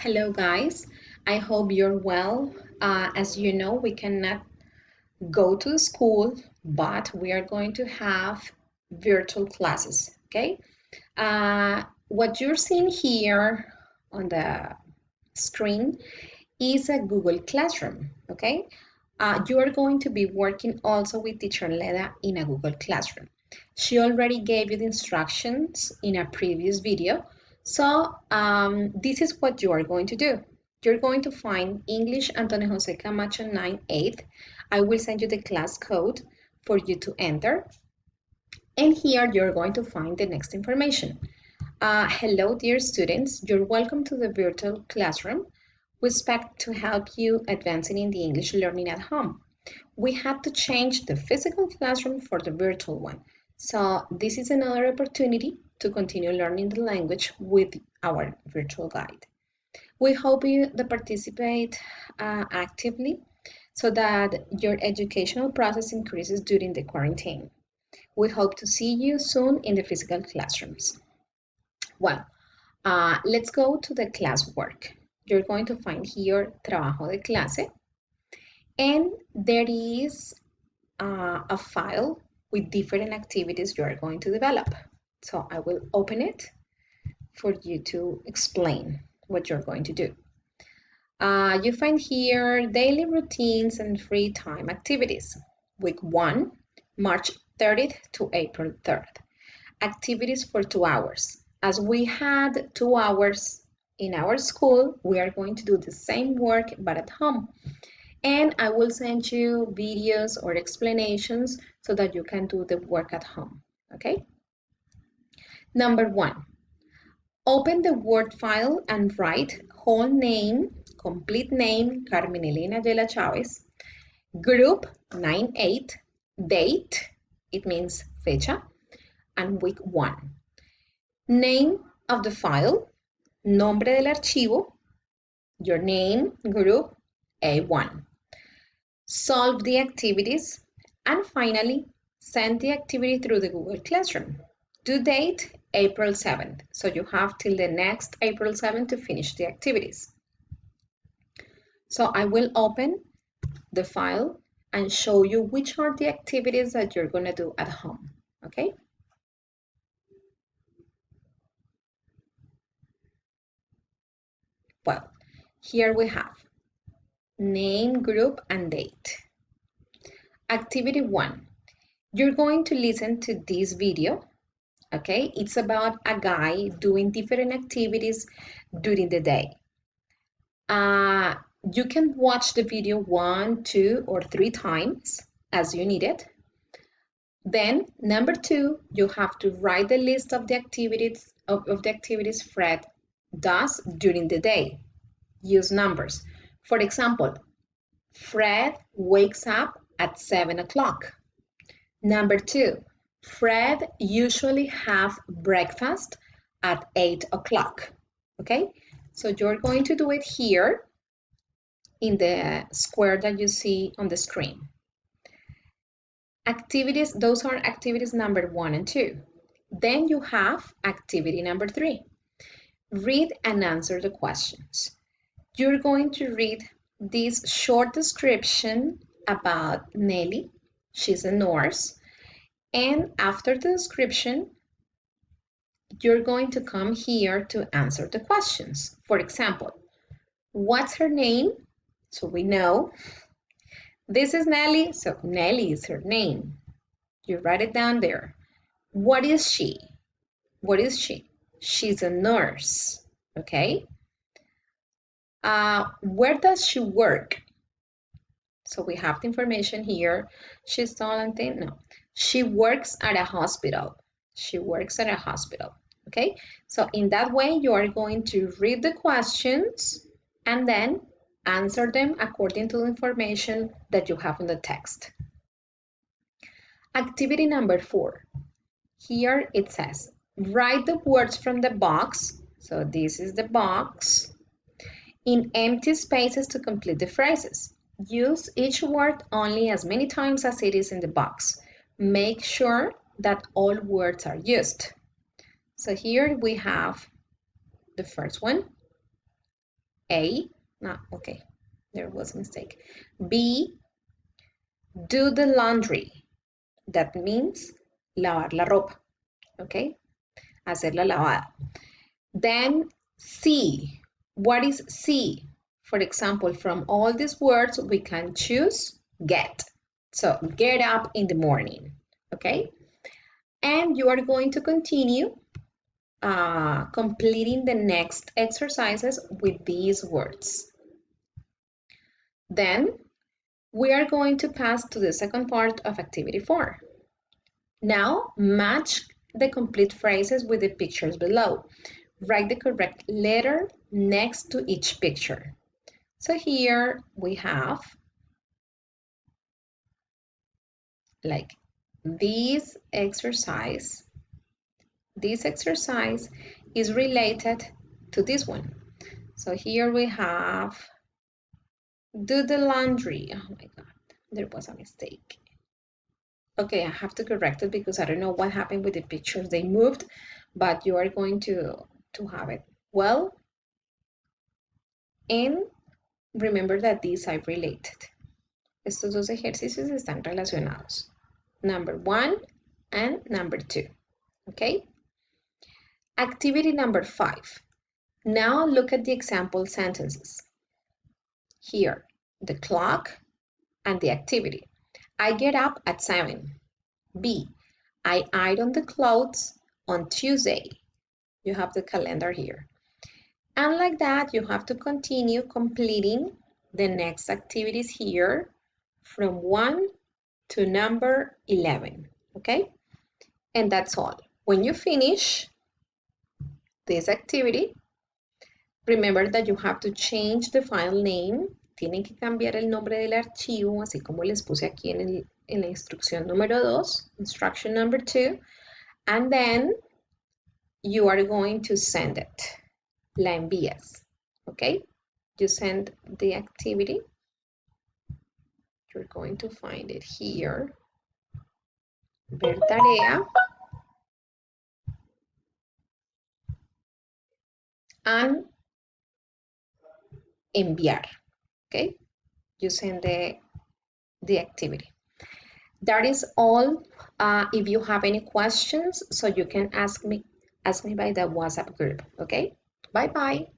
Hello, guys. I hope you're well. As you know, we cannot go to school, but we are going to have virtual classes. Okay. What you're seeing here on the screen is a Google Classroom. Okay. You are going to be working also with Teacher Leda in a Google Classroom. She already gave you the instructions in a previous video. So this is what you are going to do. You're going to find English Antonio Jose Camacho 9/8. I will send you the class code for you to enter. And here you're going to find the next information. Hello, dear students. You're welcome to the virtual classroom. We expect to help you advancing in the English learning at home. We had to change the physical classroom for the virtual one. So this is another opportunity to continue learning the language with our virtual guide. We hope you to participate actively so that your educational process increases during the quarantine. We hope to see you soon in the physical classrooms. Well, let's go to the classwork. You're going to find here trabajo de clase, and there is a file with different activities you are going to develop. So I will open it for you to explain what you're going to do. You find here daily routines and free time activities. Week 1, March 30th to April 3rd. Activities for 2 hours. As we had 2 hours in our school, we are going to do the same work but at home. And I will send you videos or explanations so that you can do the work at home, okay? Number 1, open the Word file and write whole name, complete name, Carmenelina Yela Chavez, group 9/8, date, it means fecha, and week 1. Name of the file, nombre del archivo, your name, group, A1. Solve the activities, and finally, send the activity through the Google Classroom. Due date, April 7th. So you have till the next April 7th to finish the activities. So I will open the file and show you which are the activities that you're going to do at home, okay? Well, here we have name, group, and date. Activity 1. You're going to listen to this video, okay? It's about a guy doing different activities during the day. You can watch the video 1, 2, or 3 times as you need it. Then, number 2, you have to write the list of the activities Fred does during the day. Use numbers. For example, Fred wakes up at 7 o'clock. Number 2, Fred usually have breakfast at 8 o'clock. Okay, so you're going to do it here in the square that you see on the screen. Activities, those are activities number 1 and 2. Then you have activity number 3. Read and answer the questions. You're going to read this short description about Nelly. She's a nurse. And after the description, you're going to come here to answer the questions. For example, what's her name? So we know. This is Nelly, so Nelly is her name. You write it down there. What is she? What is she? She's a nurse, okay? Where does she work? So we have the information here. She's talented? No. She works at a hospital. She works at a hospital, okay? So in that way, you are going to read the questions and then answer them according to the information that you have in the text. Activity number 4. Here it says, write the words from the box. So this is the box. In empty spaces to complete the phrases. Use each word only as many times as it is in the box. Make sure that all words are used. So here we have the first one. A, no, okay, there was a mistake. B, do the laundry. That means lavar la ropa, okay? Hacer la lavada. Then C, what is C? For example, from all these words, we can choose get. So get up in the morning, okay? And you are going to continue completing the next exercises with these words. Then we are going to pass to the second part of activity 4. Now match the complete phrases with the pictures below. Write the correct letter next to each picture. So here we have like this exercise. This exercise is related to this one. So here we have do the laundry. Oh my God, there was a mistake. Okay, I have to correct it because I don't know what happened with the pictures. They moved, but you are going to have it well. And remember that these are related. Estos dos ejercicios están relacionados. Number 1 and number 2. Okay? Activity number 5. Now look at the example sentences. Here, the clock and the activity. I get up at 7. B, I iron the clothes on Tuesday. You have the calendar here. And like that, you have to continue completing the next activities here from 1 to number 11, okay? And that's all. When you finish this activity, remember that you have to change the file name. Tienen que cambiar el nombre del archivo, así como les puse aquí en la instrucción número 2, instruction number 2, and then you are going to send it. La envías, okay? You send the activity. You're going to find it here. Ver tarea. And enviar, okay? You send the activity. That is all. If you have any questions, so you can ask me by the WhatsApp group, okay? Bye-bye.